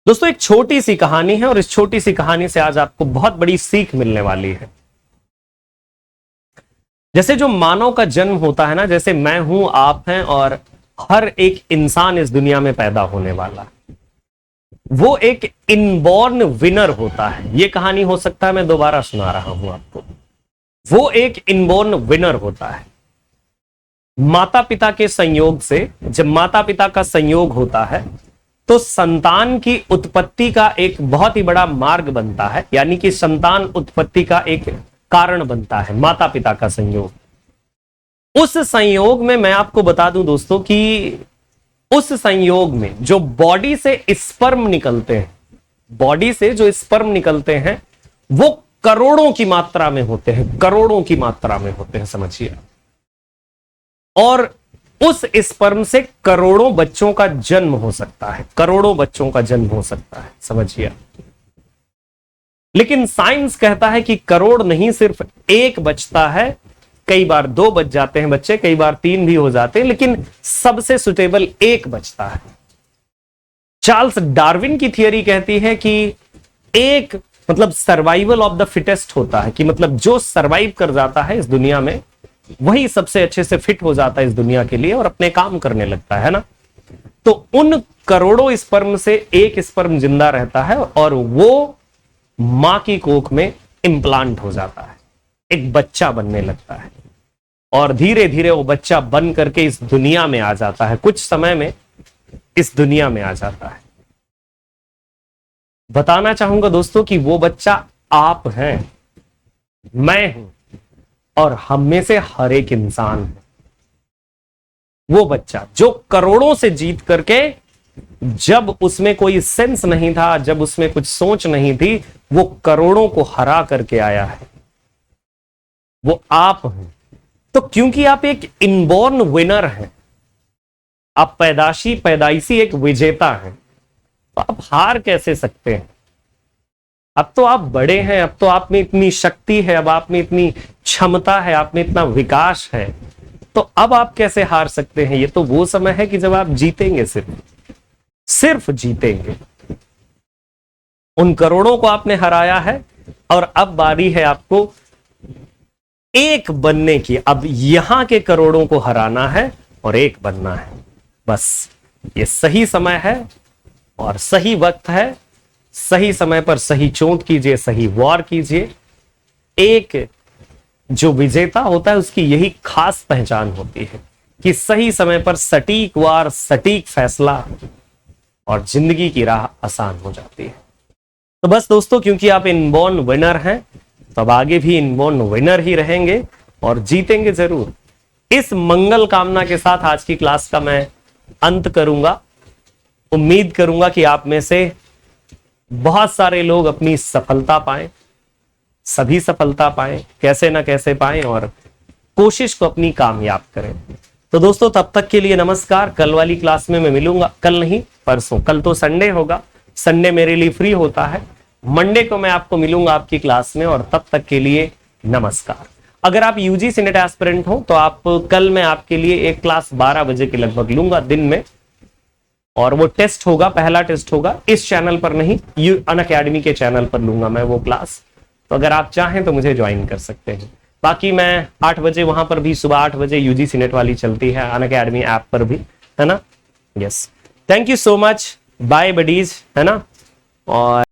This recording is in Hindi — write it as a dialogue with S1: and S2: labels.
S1: दोस्तों एक छोटी सी कहानी है और इस छोटी सी कहानी से आज आपको बहुत बड़ी सीख मिलने वाली है। जैसे जो मानव का जन्म होता है ना, जैसे मैं हूं, आप हैं और हर एक इंसान इस दुनिया में पैदा होने वाला है, वो एक इनबॉर्न विनर होता है। ये कहानी हो सकता है मैं दोबारा सुना रहा हूं आपको। वो एक इनबॉर्न विनर होता है। माता पिता के संयोग से, जब माता पिता का संयोग होता है तो संतान की उत्पत्ति का एक बहुत ही बड़ा मार्ग बनता है, यानी कि संतान उत्पत्ति का एक कारण बनता है माता पिता का संयोग। उस संयोग में मैं आपको बता दूं दोस्तों कि उस संयोग में जो बॉडी से स्पर्म निकलते हैं, बॉडी से जो स्पर्म निकलते हैं वो करोड़ों की मात्रा में होते हैं, करोड़ों की मात्रा में होते हैं, समझिए। और उस स्पर्म से करोड़ों बच्चों का जन्म हो सकता है, करोड़ों बच्चों का जन्म हो सकता है, समझिए। लेकिन साइंस कहता है कि करोड़ नहीं, सिर्फ एक बचता है। कई बार 2 बच जाते हैं बच्चे, कई बार 3 भी हो जाते हैं, लेकिन सबसे सुटेबल एक बचता है। चार्ल्स डार्विन की थियरी कहती है कि एक मतलब सर्वाइवल ऑफ द फिटेस्ट होता है, कि मतलब जो सर्वाइव कर जाता है इस दुनिया में वही सबसे अच्छे से फिट हो जाता है इस दुनिया के लिए और अपने काम करने लगता है ना। तो उन करोड़ों स्पर्म से एक स्पर्म जिंदा रहता है और वो मां की कोख में इंप्लांट हो जाता है, एक बच्चा बनने लगता है और धीरे धीरे वो बच्चा बन करके इस दुनिया में आ जाता है, कुछ समय में इस दुनिया में आ जाता है। बताना चाहूंगा दोस्तों कि वो बच्चा आप हैं, मैं हूं और हम में से हर एक इंसान है। वो बच्चा जो करोड़ों से जीत करके, जब उसमें कोई सेंस नहीं था, जब उसमें कुछ सोच नहीं थी, वो करोड़ों को हरा करके आया है, वो आप हैं। तो क्योंकि आप एक इनबॉर्न विनर हैं, आप पैदाइशी एक विजेता हैं, तो आप हार कैसे सकते हैं? अब तो आप बड़े हैं, अब तो आप में इतनी शक्ति है, अब आप में इतनी क्षमता है, आप में इतना विकास है, तो अब आप कैसे हार सकते हैं? ये तो वो समय है कि जब आप जीतेंगे, सिर्फ जीतेंगे। उन करोड़ों को आपने हराया है और अब बारी है आपको एक बनने की। अब यहां के करोड़ों को हराना है और एक बनना है, बस ये सही समय है और सही वक्त है। सही समय पर सही चोट कीजिए, सही वार कीजिए। एक जो विजेता होता है उसकी यही खास पहचान होती है कि सही समय पर सटीक वार, सटीक फैसला और जिंदगी की राह आसान हो जाती है। तो बस दोस्तों, क्योंकि आप इनबॉर्न विनर हैं तो अब आगे भी इनबॉर्न विनर ही रहेंगे और जीतेंगे जरूर। इस मंगल कामना के साथ आज की क्लास का मैं अंत करूंगा। उम्मीद करूंगा कि आप में से बहुत सारे लोग अपनी सफलता पाएं, सभी सफलता पाएं, कैसे ना कैसे पाएं और कोशिश को अपनी कामयाब करें। तो दोस्तों तब तक के लिए नमस्कार। कल वाली क्लास में मैं मिलूंगा, कल नहीं परसों, कल तो संडे होगा, संडे मेरे लिए फ्री होता है। मंडे को मैं आपको मिलूंगा आपकी क्लास में और तब तक के लिए नमस्कार। अगर आप यूजीसी नेट एस्पिरेंट हो तो आप कल मैं आपके लिए एक क्लास 12 बजे के लगभग लूंगा दिन में, और वो टेस्ट होगा, पहला टेस्ट होगा इस चैनल पर नहीं, अनअकैडमी के चैनल पर लूंगा मैं वो क्लास। तो अगर आप चाहें तो मुझे ज्वाइन कर सकते हैं। बाकी मैं 8 बजे वहां पर भी, सुबह 8 बजे यूजीसी नेट वाली चलती है अनअकैडमी ऐप पर भी, है ना। Yes, thank you so much, bye buddies, है ना। और